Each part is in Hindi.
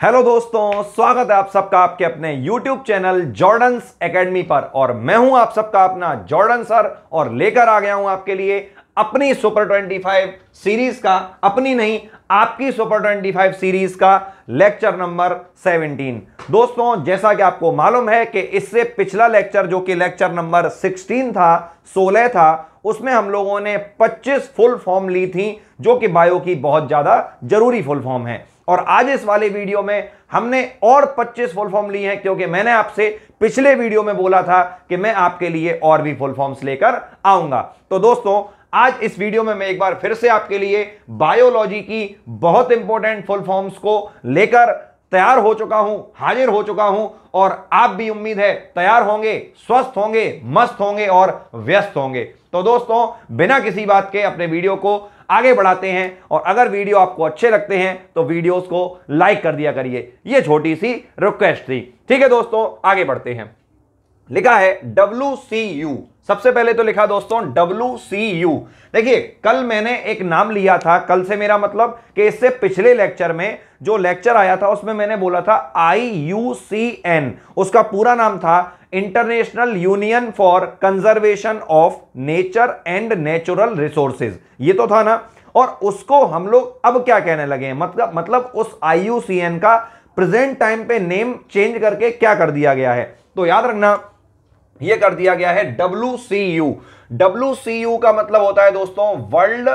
हेलो दोस्तों, स्वागत है आप सबका आपके अपने YouTube चैनल जॉर्डन्स एकेडमी पर। और मैं हूं आप सबका अपना जॉर्डन सर और लेकर आ गया हूं आपके लिए अपनी सुपर 25 सीरीज का, अपनी नहीं आपकी सुपर 25 सीरीज का लेक्चर नंबर 17। दोस्तों, जैसा कि आपको मालूम है कि इससे पिछला लेक्चर जो कि लेक्चर नंबर 16 था, 16 था, उसमें हम लोगों ने 25 फुल फॉर्म ली थी जो कि बायो की बहुत ज्यादा जरूरी फुल फॉर्म है। और आज इस वाले वीडियो में हमने और 25 फुल फॉर्म ली हैं, क्योंकि मैंने आपसे पिछले वीडियो में बोला था कि मैं आपके लिए और भी फुल फॉर्म्स लेकर आऊंगा। तो दोस्तों, आज इस वीडियो में मैं एक बार फिर से आपके लिए बायोलॉजी की बहुत इंपॉर्टेंट फुल फॉर्म्स को लेकर तैयार हो चुका हूं, हाजिर हो चुका हूं। और आप भी उम्मीद है तैयार होंगे, स्वस्थ होंगे, मस्त होंगे और व्यस्त होंगे। तो दोस्तों, बिना किसी बात के अपने वीडियो को आगे बढ़ाते हैं। और अगर वीडियो आपको अच्छे लगते हैं तो वीडियोस को लाइक कर दिया करिए, ये छोटी सी रिक्वेस्ट थी। ठीक है दोस्तों, आगे बढ़ते हैं। लिखा है WCU। सबसे पहले तो लिखा दोस्तों WCU। देखिए, कल मैंने एक नाम लिया था, कल से मेरा मतलब कि इससे पिछले लेक्चर में जो लेक्चर आया था उसमें मैंने बोला था IUCN। उसका पूरा नाम था international union for conservation of nature and natural resources, ये तो था ना। और उसको हम लोग अब क्या कहने लगे हैं, मतलब उस IUCN का प्रेजेंट टाइम पे नेम चेंज करके क्या कर दिया गया है, तो याद रखना ये कर दिया गया है WCU। WCU का मतलब होता है दोस्तों वर्ल्ड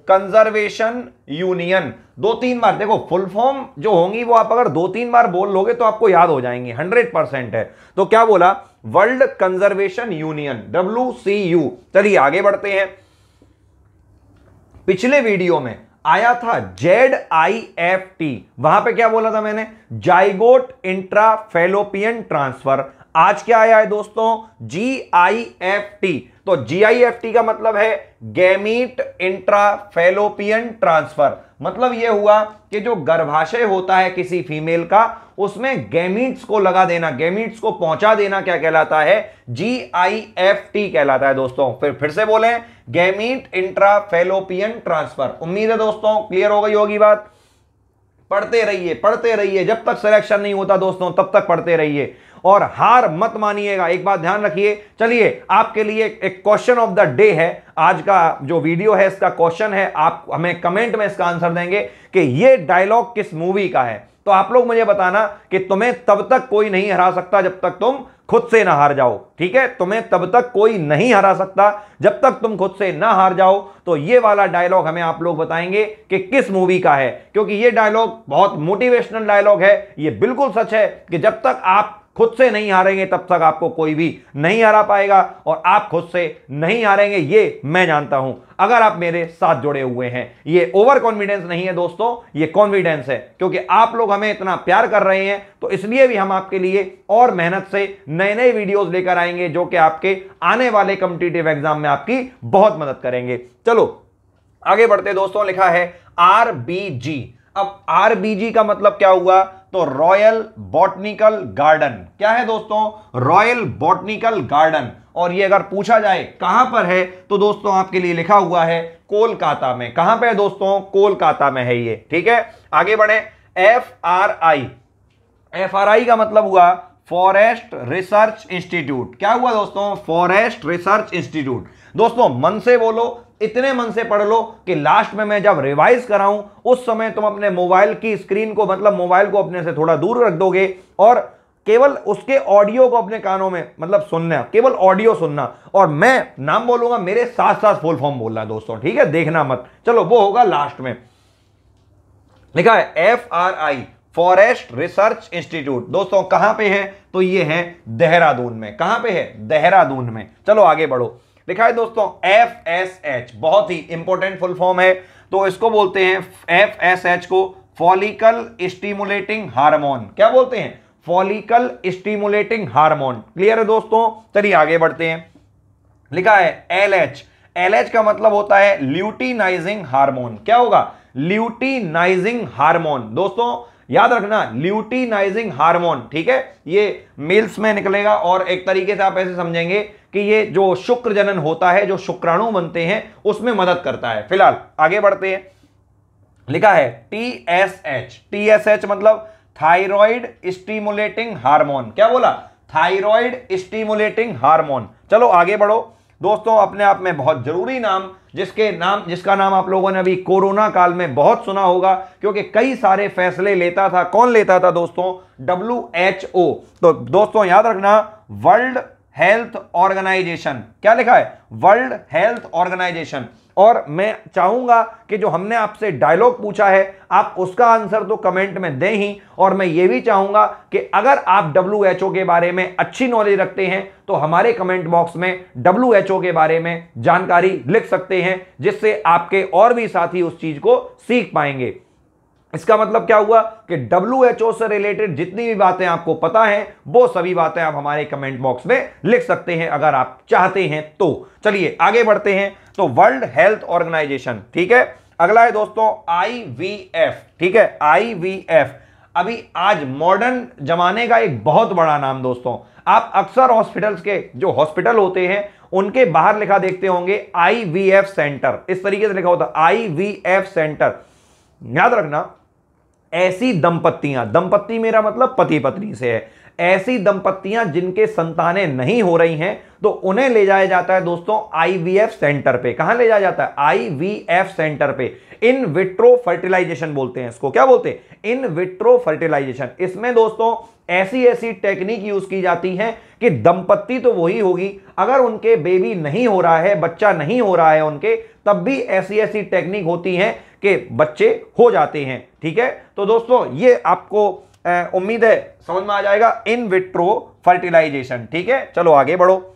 कंजर्वेशन यूनियन। 2-3 बार देखो, फुल फॉर्म जो होंगी वो आप अगर 2-3 बार बोल लोगे तो आपको याद हो जाएंगी, 100% है। तो क्या बोला? World conservation union, WCU। चलिए आगे बढ़ते हैं। पिछले वीडियो में आया था ZIFT, वहां पे क्या बोला था मैंने? Zygote intrafallopian transfer. आज क्या आया है दोस्तों? GIFT। तो GIFT का मतलब है गैमीट इंट्राफेलोपियन ट्रांसफर। मतलब यह हुआ कि जो गर्भाशय होता है किसी फीमेल का, उसमें गैमीट्स को लगा देना, गैमीट्स को पहुंचा देना, क्या कहलाता है? GIFT कहलाता है दोस्तों। फिर से बोलें, गैमीट इंट्राफेलोपियन ट्रांसफर। उम्मीद है दोस्तों क्लियर हो गई होगी बात। पढ़ते रहिए, जब तक सिलेक्शन नहीं होता दोस्तों तब तक पढ़ते रहिए और हार मत मानिएगा, एक बात ध्यान रखिए। चलिए, आपके लिए एक क्वेश्चन ऑफ द डे है। आज का जो वीडियो है इसका क्वेश्चन है, आप हमें कमेंट में इसका आंसर देंगे कि ये डायलॉग किस मूवी का है। तो आप लोग मुझे बताना कि तुम्हें तब तक कोई नहीं हरा सकता जब तक तुम खुद से ना हार जाओ। ठीक है, तुम्हें तब तक कोई नहीं हरा सकता जब तक तुम खुद से ना हार जाओ। तो ये वाला डायलॉग हमें आप लोग बताएंगे कि किस मूवी का है, क्योंकि ये डायलॉग बहुत मोटिवेशनल डायलॉग है। ये बिल्कुल सच है कि जब तक आप खुद से नहीं हारेंगे तब तक आपको कोई भी नहीं हरा पाएगा, और आप खुद से नहीं हारेंगे ये मैं जानता हूं अगर आप मेरे साथ जुड़े हुए हैं। ये ओवर कॉन्फिडेंस नहीं है दोस्तों, ये कॉन्फिडेंस है, क्योंकि आप लोग हमें इतना प्यार कर रहे हैं। तो इसलिए भी हम आपके लिए और मेहनत से नए नए वीडियोस लेकर आएंगे जो कि आपके आने वाले कॉम्पिटिटिव एग्जाम में आपकी बहुत मदद करेंगे। चलो आगे बढ़ते दोस्तों। लिखा है RBG। अब RBG का मतलब क्या हुआ? तो रॉयल बॉटनिकल गार्डन। क्या है दोस्तों? Royal botanical garden. और ये अगर पूछा जाए कहां पर है तो दोस्तों आपके लिए लिखा हुआ है कोलकाता में। कहां पे है दोस्तों? कोलकाता में है ये। ठीक है, आगे बढ़े। FRI। FRI का मतलब हुआ फॉरेस्ट रिसर्च इंस्टीट्यूट। क्या हुआ दोस्तों? Forest research institute. दोस्तों मन से बोलो, इतने मन से पढ़ लो कि लास्ट में मैं जब रिवाइज कराऊं उस समय तुम अपने मोबाइल की स्क्रीन को, मतलब मोबाइल को अपने से थोड़ा दूर रख दोगे और केवल उसके ऑडियो को अपने कानों में मतलब सुनना, केवल ऑडियो सुनना, और मैं नाम बोलूंगा मेरे साथ साथ फुल फॉर्म बोलना दोस्तों। ठीक है, देखना मत। चलो वो होगा लास्ट में। लिखा है FRI, फॉरेस्ट रिसर्च इंस्टीट्यूट। दोस्तों कहां पे है? तो ये है देहरादून में। कहां पे है? देहरादून में। चलो आगे बढ़ो। लिखा है दोस्तों FSH, बहुत ही इंपॉर्टेंट फुल फॉर्म है। तो इसको बोलते हैं FSH को फॉलिकल स्टिमुलेटिंग हार्मोन। क्या बोलते हैं? Follicle stimulating hormone. क्लियर है दोस्तों? चलिए आगे बढ़ते हैं। लिखा है LH। LH का मतलब होता है ल्यूटिनाइजिंग हार्मोन। क्या होगा? Luteinizing hormone. दोस्तों याद रखना, ल्यूटिनाइजिंग हार्मोन। ठीक है, ये मेल्स में निकलेगा और एक तरीके से आप ऐसे समझेंगे कि ये जो शुक्र जनन होता है, जो शुक्राणु बनते हैं, उसमें मदद करता है। फिलहाल आगे बढ़ते हैं। लिखा है TSH। TSH मतलब थायराइड स्टिमुलेटिंग हार्मोन। क्या बोला? Thyroid stimulating hormone. चलो आगे बढ़ो दोस्तों, अपने आप में बहुत जरूरी नाम, जिसका नाम आप लोगों ने अभी कोरोना काल में बहुत सुना होगा, क्योंकि कई सारे फैसले लेता था। कौन लेता था दोस्तों? WHO। तो दोस्तों याद रखना, वर्ल्ड हेल्थ ऑर्गेनाइजेशन। क्या लिखा है? World health Organization. और मैं चाहूंगा कि जो हमने आपसे डायलॉग पूछा है, आप उसका आंसर तो कमेंट में दें ही। और मैं ये भी चाहूंगा कि अगर आप WHO के बारे में अच्छी नॉलेज रखते हैं तो हमारे कमेंट बॉक्स में WHO के बारे में जानकारी लिख सकते हैं, जिससे आपके और भी साथी उस चीज को सीख पाएंगे। इसका मतलब क्या हुआ कि WHO से रिलेटेड जितनी भी बातें आपको पता हैं, वो सभी बातें आप हमारे कमेंट बॉक्स में लिख सकते हैं अगर आप चाहते हैं तो। चलिए आगे बढ़ते हैं। तो वर्ल्ड हेल्थ ऑर्गेनाइजेशन, ठीक है। अगला है दोस्तों IVF, ठीक है। IVF अभी आज मॉडर्न जमाने का एक बहुत बड़ा नाम दोस्तों। आप अक्सर हॉस्पिटल्स के जो हॉस्पिटल होते हैं उनके बाहर लिखा देखते होंगे IVF सेंटर, इस तरीके से लिखा होता है IVF सेंटर। याद रखना, ऐसी दंपत्तियां, दंपत्ति मेरा मतलब पति पत्नी से है, ऐसी दंपत्तियां जिनके संतानें नहीं हो रही हैं, तो उन्हें ले जाया जाता है दोस्तों IVF सेंटर पे। कहां ले जाया जाता है? IVF सेंटर पे। इन विट्रो फर्टिलाइजेशन बोलते हैं इसको। क्या बोलते हैं? In vitro fertilisation. इसमें दोस्तों ऐसी ऐसी टेक्निक यूज की जाती है कि दंपत्ति तो वही होगी, अगर उनके बेबी नहीं हो रहा है, बच्चा नहीं हो रहा है उनके, तब भी ऐसी ऐसी टेक्निक होती है कि बच्चे हो जाते हैं। ठीक है, तो दोस्तों ये आपको उम्मीद है समझ में आ जाएगा, इन विट्रो फर्टिलाइजेशन। ठीक है, चलो आगे बढ़ो।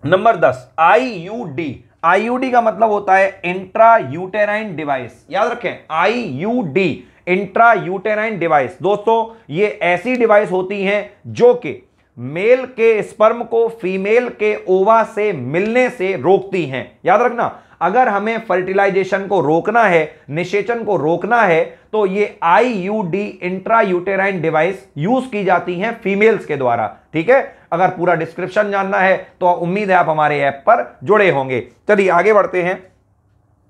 Number 10 IUD। IUD का मतलब होता है इंट्रा यूटेराइन डिवाइस। याद रखें, IUD इंट्रा यूटेराइन डिवाइस। दोस्तों ये ऐसी डिवाइस होती हैं जो कि मेल के स्पर्म को फीमेल के ओवा से मिलने से रोकती हैं। याद रखना, अगर हमें फर्टिलाइजेशन को रोकना है, निषेचन को रोकना है, तो ये IUD intra uterine device use की जाती हैं फीमेल्स के द्वारा। ठीक है, अगर पूरा डिस्क्रिप्शन जानना है तो उम्मीद है आप हमारे ऐप पर जुड़े होंगे। चलिए आगे बढ़ते हैं।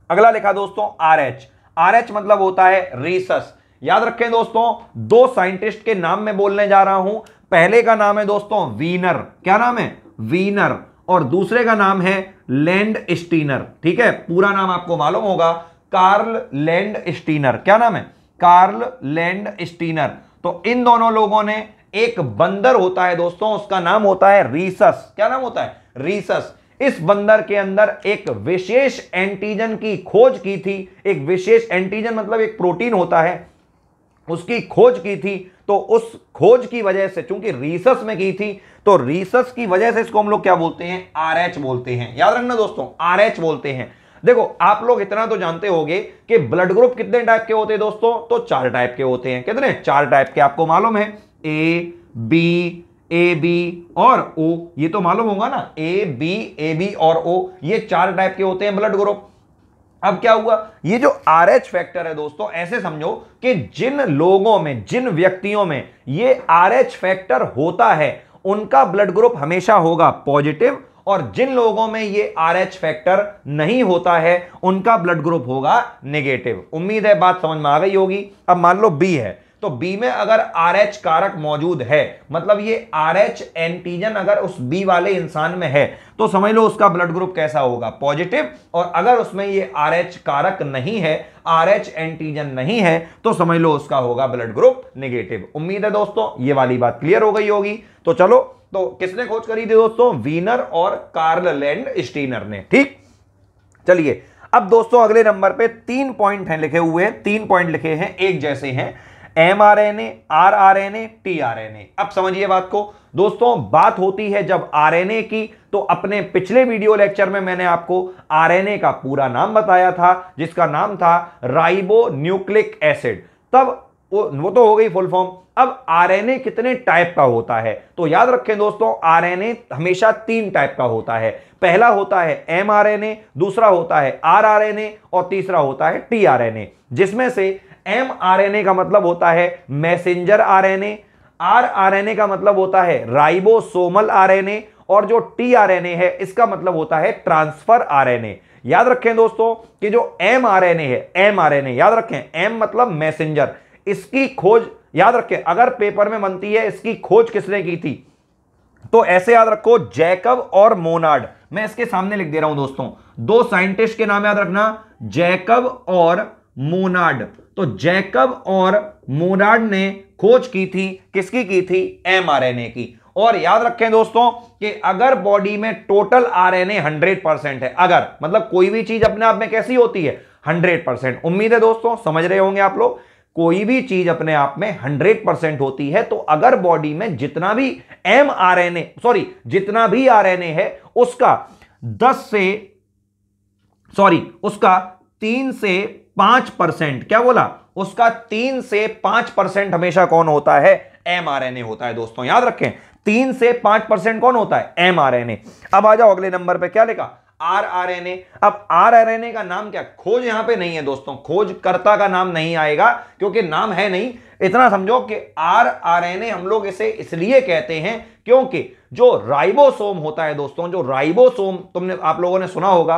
अगला लिखा दोस्तों RH। RH मतलब होता है रीसस। याद रखें दोस्तों, दो साइंटिस्ट के नाम मैं बोलने जा रहा हूं। पहले का नाम है दोस्तों वीनर। क्या नाम है? वीनर। और दूसरे का नाम है लैंड स्टीनर। ठीक है, पूरा नाम आपको मालूम होगा, कार्ल लैंड स्टीनर। क्या नाम है? Karl Landsteiner. तो इन दोनों लोगों ने एक बंदर होता है दोस्तों, उसका नाम होता है रीसस। क्या नाम होता है? रीसस। इस बंदर के अंदर एक विशेष एंटीजन की खोज की थी। एक विशेष एंटीजन मतलब एक प्रोटीन होता है, उसकी खोज की थी। तो उस खोज की वजह से, चूंकि रीसस में की थी, तो रीसस की वजह से इसको हम लोग क्या बोलते हैं? RH बोलते हैं। याद रखना दोस्तों, RH बोलते हैं। देखो आप लोग इतना तो जानते होंगे कि ब्लड ग्रुप कितने टाइप के होते हैं दोस्तों? तो 4 टाइप के होते हैं। कितने? 4 टाइप के। आपको मालूम है, A, B, AB और O। ये तो मालूम होगा ना, A, B, AB और O, ये 4 टाइप के होते हैं ब्लड ग्रुप। अब क्या हुआ, ये जो RH फैक्टर है दोस्तों, ऐसे समझो कि जिन लोगों में, जिन व्यक्तियों में ये RH फैक्टर होता है, उनका ब्लड ग्रुप हमेशा होगा पॉजिटिव, और जिन लोगों में ये RH फैक्टर नहीं होता है, उनका ब्लड ग्रुप होगा नेगेटिव। उम्मीद है बात समझ में आ गई होगी। अब मान लो B है, तो B में अगर RH कारक मौजूद है, मतलब ये RH एंटीजन अगर उस B वाले इंसान में है, तो समझ लो उसका ब्लड ग्रुप कैसा होगा? पॉजिटिव। और अगर उसमें ये RH कारक नहीं है, RH एंटीजन नहीं है, तो समझ लो उसका होगा ब्लड ग्रुप नेगेटिव। उम्मीद है दोस्तों ये वाली बात क्लियर हो गई होगी। तो चलो, तो किसने खोज करी थी दोस्तों? वीनर और कार्ल लैंड स्टीनर ने। ठीक, चलिए अब दोस्तों अगले नंबर पे 3 पॉइंट हैं लिखे हुए, 3 पॉइंट लिखे हैं, एक जैसे हैं, mRNA, rRNA, tRNA। अब समझिए बात को दोस्तों। बात होती है जब RNA की, तो अपने पिछले वीडियो लेक्चर में मैंने आपको RNA का पूरा नाम बताया था, जिसका नाम था राइबो न्यूक्लिक एसिड। तब वो तो हो गई फुल फॉर्म। अब RNA कितने टाइप का होता है? तो याद रखें दोस्तों, RNA हमेशा 3 टाइप का होता है। पहला होता है mRNA, दूसरा होता है rRNA और तीसरा होता है tRNA। जिसमें से mRNA का मतलब होता है मैसेंजर RNA, rRNA का मतलब होता है राइबोसोमल RNA, और जो tRNA है इसका मतलब होता है ट्रांसफर RNA। याद रखें दोस्तों कि जो mRNA है, mRNA याद रखें, m मतलब मैसेंजर, इसकी खोज याद रखें, अगर पेपर में बनती है इसकी खोज किसने की थी, तो ऐसे याद रखो जैकब और मोनार्ड। मैं इसके सामने लिख दे रहा हूं दोस्तों, दो साइंटिस्ट के नाम याद रखना, जैकब और मोनार्ड। तो जैकब और मोनार्ड ने खोज की थी, किसकी की थी, एमआरएनए की। और याद रखें दोस्तों कि अगर बॉडी में टोटल आरएनए 100% है, अगर मतलब कोई भी चीज अपने आप में कैसी होती है 100%, उम्मीद है दोस्तों समझ रहे होंगे आप लोग, कोई भी चीज अपने आप में 100% होती है, तो अगर बॉडी में जितना भी जितना भी आरएनए है उसका 3 से 5%, क्या बोला, उसका 3 से 5% हमेशा कौन होता है, एमआरएनए होता है दोस्तों। याद रखें 3 से 5% कौन होता है, एमआरएनए। अब आ जाओ अगले नंबर पे, क्या लिखा, आरआरएनए। अब आरआरएनए का नाम क्या, खोज यहां पे नहीं है दोस्तों, खोजकर्ता का नाम नहीं आएगा क्योंकि नाम है नहीं। इतना समझो कि आरआरएनए हम लोग इसे इसलिए कहते हैं क्योंकि जो राइबोसोम होता है दोस्तों, जो राइबोसोम आप लोगों ने सुना होगा,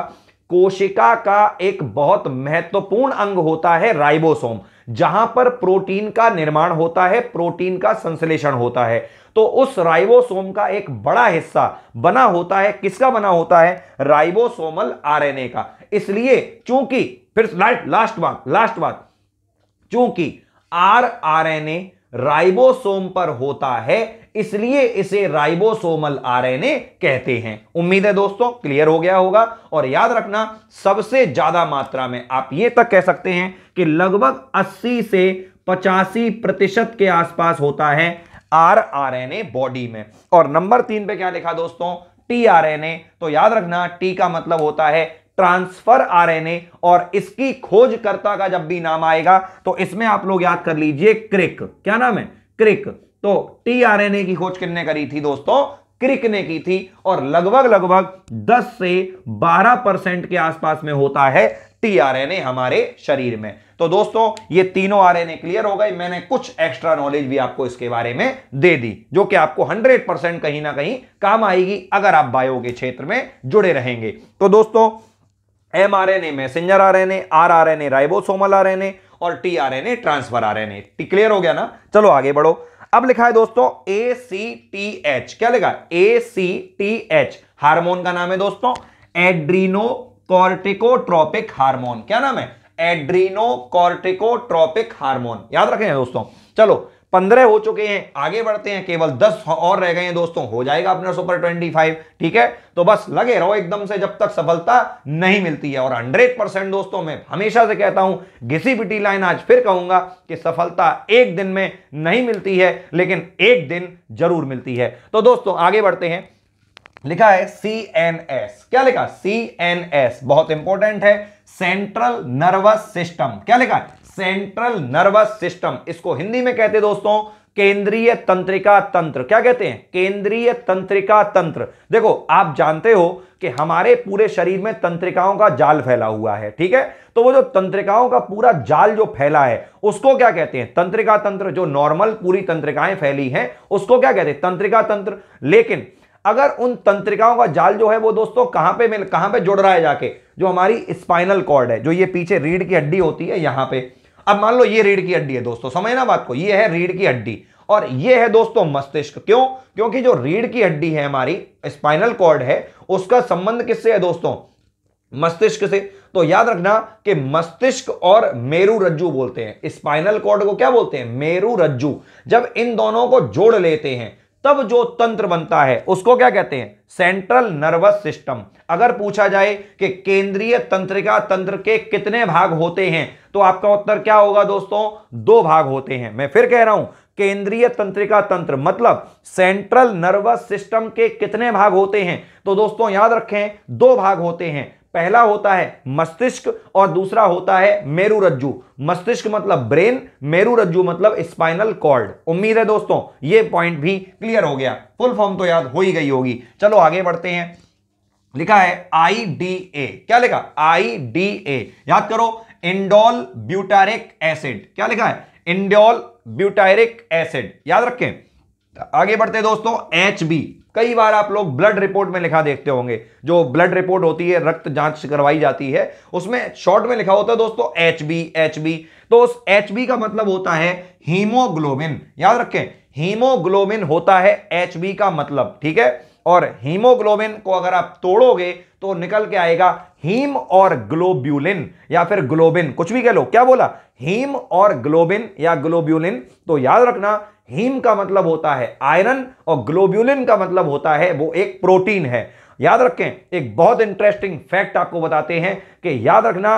कोशिका का एक बहुत महत्वपूर्ण अंग होता है राइबोसोम, जहां पर प्रोटीन का निर्माण होता है, प्रोटीन का संश्लेषण होता है। तो उस राइबोसोम का एक बड़ा हिस्सा बना होता है, किसका बना होता है, राइबोसोमल आरएनए का। इसलिए चूंकि, फिर लास्ट बात, चूंकि आरआरएनए राइबोसोम पर होता है इसलिए इसे राइबोसोमल आरएनए कहते हैं। उम्मीद है दोस्तों क्लियर हो गया होगा। और याद रखना सबसे ज्यादा मात्रा में आप ये तक कह सकते हैं कि लगभग 80 से 85% के आसपास होता है आरआरएनए बॉडी में। और नंबर 3 पे क्या लिखा दोस्तों, टीआरएनए। तो याद रखना टी का मतलब होता है ट्रांसफर आरएनए, और इसकी खोजकर्ता का जब भी नाम आएगा तो इसमें आप लोग याद कर लीजिए क्रिक। क्या नाम है, क्रिक। तो टीआरएनए की खोज किसने करी थी दोस्तों, क्रिक ने की थी। और लगभग 10 से 12% के आसपास में होता है टीआरएनए हमारे शरीर में। तो दोस्तों ये तीनों आरएनए क्लियर हो गए। मैंने कुछ एक्स्ट्रा नॉलेज भी आपको इसके बारे में दे दी जो कि आपको 100% कहीं ना कहीं काम आएगी अगर आप बायो के क्षेत्र में जुड़े रहेंगे। तो दोस्तों mRNA messenger RNA, rRNA ribosomal RNA और टीआरएनए ट्रांसफर आरएनए। क्लियर हो गया ना, चलो आगे बढ़ो। अब लिखा है दोस्तों ACTH। क्या लिखा है, ACTH हार्मोन का नाम है दोस्तों, एड्रीनो कॉर्टिकोट्रोपिक हार्मोन। क्या नाम है, एड्रीनो कॉर्टिकोट्रोपिक हार्मोन। याद रखें दोस्तों। चलो 15 हो चुके हैं, आगे बढ़ते हैं, केवल 10 और रह गए हैं दोस्तों, हो जाएगा अपना सुपर 25। ठीक है, तो बस लगे रहो एकदम से जब तक सफलता नहीं मिलती है। और 100% दोस्तों मैं हमेशा से कहता हूं, घिसी पिटी लाइन आज फिर कहूंगा कि सफलता एक दिन में नहीं मिलती है लेकिन एक दिन जरूर मिलती है। तो दोस्तों आगे बढ़ते हैं, लिखा है CNS। क्या लिखा, CNS बहुत इंपॉर्टेंट है, सेंट्रल नर्वस सिस्टम। क्या लिखा है, सेंट्रल नर्वस सिस्टम। इसको हिंदी में कहते हैं दोस्तों केंद्रीय तंत्रिका तंत्र। क्या कहते हैं, केंद्रीय तंत्रिका तंत्र। देखो आप जानते हो कि हमारे पूरे शरीर में तंत्रिकाओं का जाल फैला हुआ है, ठीक है। तो वो जो तंत्रिकाओं का पूरा जाल जो फैला है उसको क्या कहते हैं, तंत्रिका तंत्र। जो नॉर्मल पूरी तंत्रिकाएं फैली हैं उसको क्या कहते हैं, तंत्रिका तंत्र। लेकिन अगर उन तंत्रिकाओं का जाल जो है वो दोस्तों कहां पे जुड़ रहा है, जाके जो हमारी स्पाइनल कॉर्ड है, जो ये पीछे रीढ़ की हड्डी होती है यहां पे। अब मान लो ये रीढ़ की हड्डी है दोस्तों, समझना बात को, ये है रीढ़ की हड्डी और ये है दोस्तों मस्तिष्क। क्यों, क्योंकि जो रीढ़ की हड्डी है हमारी स्पाइनल कॉर्ड है उसका संबंध किससे है दोस्तों, मस्तिष्क से। तो याद रखना कि मस्तिष्क और मेरु रज्जु बोलते हैं, स्पाइनल कॉर्ड को क्या बोलते हैं, मेरु रज्जु। जब इन दोनों को जोड़ लेते हैं तब जो तंत्र बनता है उसको क्या कहते हैं, सेंट्रल नर्वस सिस्टम। अगर पूछा जाए कि केंद्रीय तंत्रिका तंत्र के कितने भाग होते हैं तो आपका उत्तर क्या होगा दोस्तों, 2 भाग होते हैं। मैं फिर कह रहा हूं, केंद्रीय तंत्रिका तंत्र मतलब सेंट्रल नर्वस सिस्टम के कितने भाग होते हैं, तो दोस्तों याद रखें 2 भाग होते हैं। पहला होता है मस्तिष्क और दूसरा होता है मेरु रज्जु। मस्तिष्क मतलब ब्रेन, मेरु रज्जु मतलब स्पाइनल कॉर्ड। उम्मीद है दोस्तों ये पॉइंट भी क्लियर हो गया, फुल फॉर्म तो याद हो ही गई होगी। चलो आगे बढ़ते हैं, लिखा है IDA। क्या लिखा, IDA याद करो, इंडोल ब्यूटारिक एसिड। क्या लिखा है, इंडोल ब्यूटारिक एसिड, याद रखें। आगे बढ़ते हैं दोस्तों, HB। कई बार आप लोग ब्लड रिपोर्ट में लिखा देखते होंगे, जो ब्लड रिपोर्ट होती है, रक्त जांच करवाई जाती है, उसमें शॉर्ट में लिखा होता है दोस्तों HB। तो उस HB का मतलब होता है हीमोग्लोबिन। याद रखें, हीमोग्लोबिन होता है HB का मतलब, ठीक है। और हीमोग्लोबिन को अगर आप तोड़ोगे तो निकल के आएगा हीम और ग्लोब्यूलिन, या फिर ग्लोबिन, कुछ भी कह लो। क्या बोला? हीम और ग्लोबिन या ग्लोब्यूलिन। तो याद रखना, हीम का मतलब होता है आयरन और ग्लोब्यूलिन का मतलब होता है वो एक प्रोटीन है। याद रखें, एक बहुत इंटरेस्टिंग फैक्ट आपको बताते हैं कि याद रखना,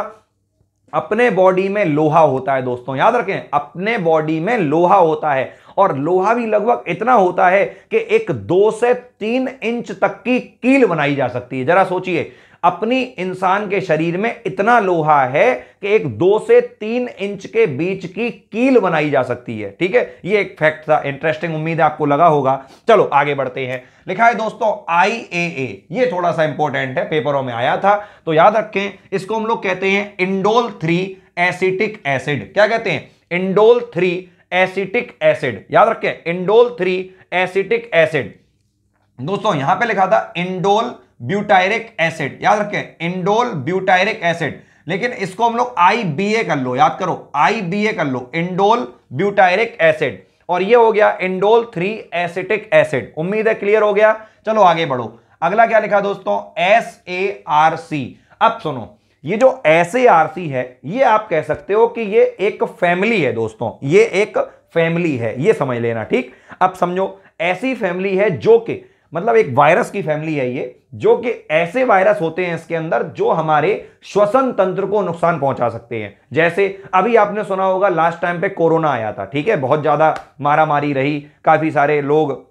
अपने बॉडी में लोहा होता है दोस्तों। याद रखें, अपने बॉडी में लोहा होता है, और लोहा भी लगभग इतना होता है कि एक 2 से 3 इंच तक की कील बनाई जा सकती है। जरा सोचिए, अपनी इंसान के शरीर में इतना लोहा है कि एक 2 से 3 इंच के बीच की कील बनाई जा सकती है। ठीक है, ये एक फैक्ट था, इंटरेस्टिंग, उम्मीद है आपको लगा होगा। चलो आगे बढ़ते हैं। लिखा है दोस्तों IAA, ये थोड़ा सा इंपॉर्टेंट है, पेपरों में आया था, तो याद रखें, इसको हम लोग कहते हैं इंडोल 3 एसिटिक एसिड। क्या कहते हैं? Indole 3 acetic acid. याद रखें, इंडोल 3 एसिटिक एसिड। दोस्तों यहां पे लिखा था इंडोल ब्यूटायरिक एसिड। याद रखें, इंडोल ब्यूटायरिक एसिड, लेकिन इसको हम लोग IBA कर लो। याद करो, IBA कर लो, इंडोल ब्यूटायरिक एसिड। और ये हो गया इंडोल 3 एसिटिक एसिड। उम्मीद है क्लियर हो गया। चलो आगे बढ़ो। अगला क्या लिखा दोस्तों? SARC। अब सुनो, ये जो SARC है, ये आप कह सकते हो कि ये एक फैमिली है दोस्तों, ये एक फैमिली है, ये समझ लेना। ठीक, अब समझो, ऐसी फैमिली है जो कि मतलब एक वायरस की फैमिली है ये, जो कि ऐसे वायरस होते हैं इसके अंदर जो हमारे श्वसन तंत्र को नुकसान पहुंचा सकते हैं। जैसे अभी आपने सुना होगा, लास्ट टाइम पे कोरोना आया था, ठीक है, बहुत ज्यादा मारामारी रही, काफी सारे लोग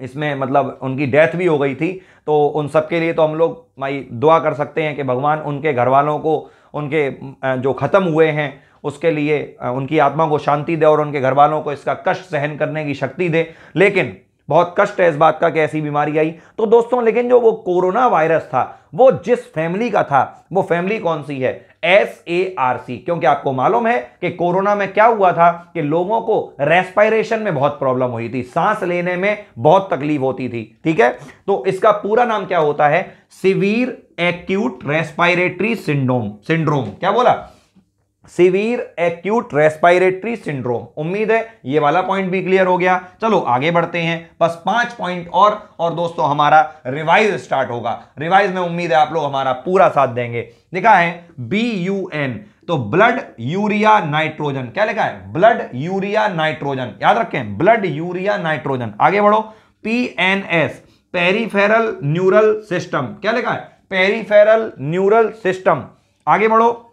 इसमें मतलब उनकी डेथ भी हो गई थी। तो उन सब के लिए तो हम लोग भाई दुआ कर सकते हैं कि भगवान उनके घर वालों को, उनके जो खत्म हुए हैं उसके लिए उनकी आत्मा को शांति दे और उनके घर वालों को इसका कष्ट सहन करने की शक्ति दे। लेकिन बहुत कष्ट है इस बात का कि ऐसी बीमारी आई। तो दोस्तों, लेकिन जो वो कोरोना वायरस था, वो जिस फैमिली का था, वो फैमिली कौन सी है? SARC। क्योंकि आपको मालूम है कि कोरोना में क्या हुआ था कि लोगों को रेस्पिरेशन में बहुत प्रॉब्लम हुई थी, सांस लेने में बहुत तकलीफ होती थी। ठीक है, तो इसका पूरा नाम क्या होता है? Severe acute respiratory syndrome. क्या बोला? Severe acute respiratory syndrome. उम्मीद है ये वाला पॉइंट भी क्लियर हो गया। चलो आगे बढ़ते हैं, बस 5 पॉइंट और दोस्तों हमारा रिवाइज स्टार्ट होगा। रिवाइज में उम्मीद है आप लोग हमारा पूरा साथ देंगे। लिखा है BUN, तो ब्लड यूरिया नाइट्रोजन। क्या लिखा है? Blood urea nitrogen. याद रखें, ब्लड यूरिया नाइट्रोजन। आगे बढ़ो, PNS, पेरिफेरल न्यूरल सिस्टम। क्या लिखा है? Peripheral neural system. आगे बढ़ो,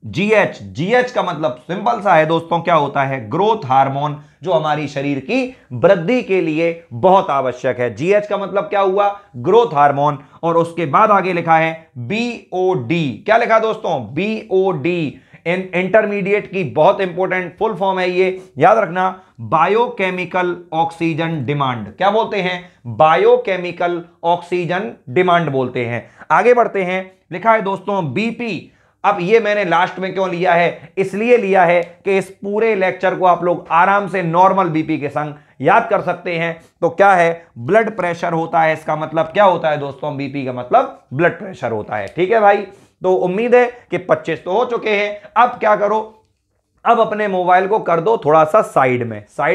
GH का मतलब सिंपल सा है दोस्तों, क्या होता है? ग्रोथ हार्मोन, जो हमारी शरीर की वृद्धि के लिए बहुत आवश्यक है। GH का मतलब क्या हुआ? Growth hormone. और उसके बाद आगे लिखा है BOD। क्या लिखा दोस्तों? BOD, इंटरमीडिएट की बहुत इंपॉर्टेंट फुल फॉर्म है ये, याद रखना, बायोकेमिकल ऑक्सीजन डिमांड। क्या बोलते हैं? बायोकेमिकल ऑक्सीजन डिमांड बोलते हैं। आगे बढ़ते हैं, लिखा है दोस्तों BP। अब ये मैंने लास्ट में क्यों लिया है? इसलिए लिया है कि इस पूरे लेक्चर को आप लोग आराम से नॉर्मल BP के संग याद कर सकते हैं। तो क्या है? ब्लड प्रेशर होता है। इसका मतलब क्या होता है दोस्तों? BP का मतलब ब्लड प्रेशर होता है। ठीक है भाई, तो उम्मीद है कि 25 तो हो चुके हैं। अब क्या करो? अब अपने मोबाइल को कर दो थोड़ा सा साइड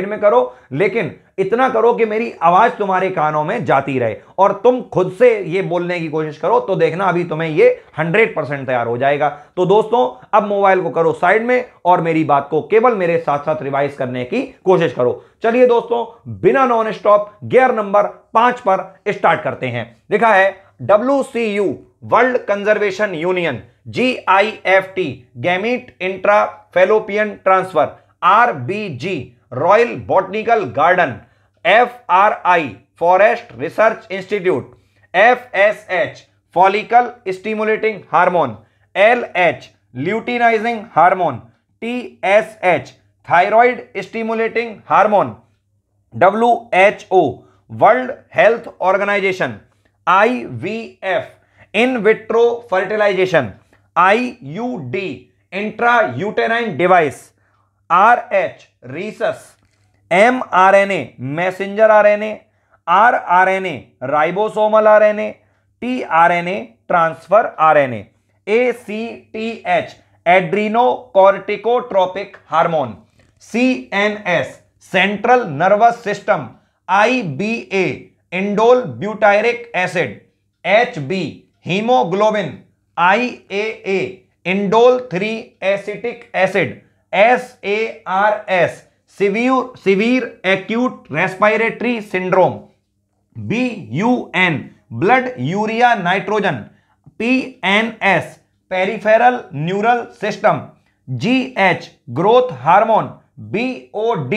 में करो, लेकिन इतना करो कि मेरी आवाज तुम्हारे कानों में जाती रहे और तुम खुद से ये बोलने की कोशिश करो, तो देखना अभी तुम्हें ये 100% तैयार हो जाएगा। तो दोस्तों, अब मोबाइल को करो साइड में और मेरी बात को केवल मेरे साथ साथ रिवाइज करने की कोशिश करो। चलिए दोस्तों, बिना नॉन स्टॉप गियर नंबर 5 पर स्टार्ट करते हैं। लिखा है WCU, world conservation union, GIFT, gamete intra fallopian transfer, RBG, royal botanical garden, FRI, forest research institute, FSH, follicle stimulating hormone, LH, luteinising hormone, TSH, thyroid stimulating hormone, WHO, world health organisation, IVF, in vitro fertilisation, IUD, intra uterine device, RH, rhesus, mRNA, messenger RNA, rRNA ribosomal RNA, tRNA transfer RNA, ACTH adrenocorticotropic hormone, CNS central nervous system, IBA indole butyric acid, HB haemoglobin, IAA indole 3 acetic acid, SARS severe acute respiratory syndrome, BUN blood urea nitrogen, PNS peripheral neural system, GH growth hormone, BOD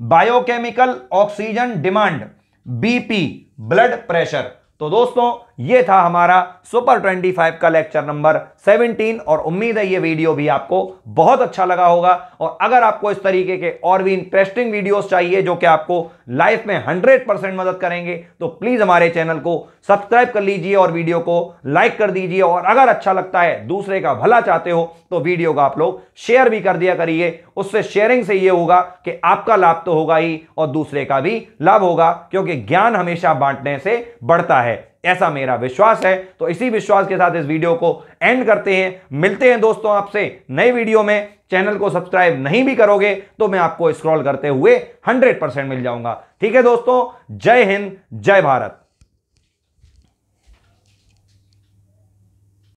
biochemical oxygen demand, BP blood pressure. तो दोस्तों ये था हमारा सुपर 25 का लेक्चर नंबर 17 और उम्मीद है ये वीडियो भी आपको बहुत अच्छा लगा होगा। और अगर आपको इस तरीके के और भी इंटरेस्टिंग वीडियोस चाहिए जो कि आपको लाइफ में 100% मदद करेंगे तो प्लीज हमारे चैनल को सब्सक्राइब कर लीजिए और वीडियो को लाइक कर दीजिए। और अगर अच्छा लगता है, दूसरे का भला चाहते हो तो वीडियो को आप लोग शेयर भी कर दिया करिए। उससे शेयरिंग से ये होगा कि आपका लाभ तो होगा ही और दूसरे का भी लाभ होगा, क्योंकि ज्ञान हमेशा बांटने से बढ़ता है, ऐसा मेरा विश्वास है। तो इसी विश्वास के साथ इस वीडियो को एंड करते हैं। मिलते हैं दोस्तों आपसे नई वीडियो में। चैनल को सब्सक्राइब नहीं भी करोगे तो मैं आपको स्क्रॉल करते हुए 100% मिल जाऊंगा। ठीक है दोस्तों, जय हिंद, जय भारत।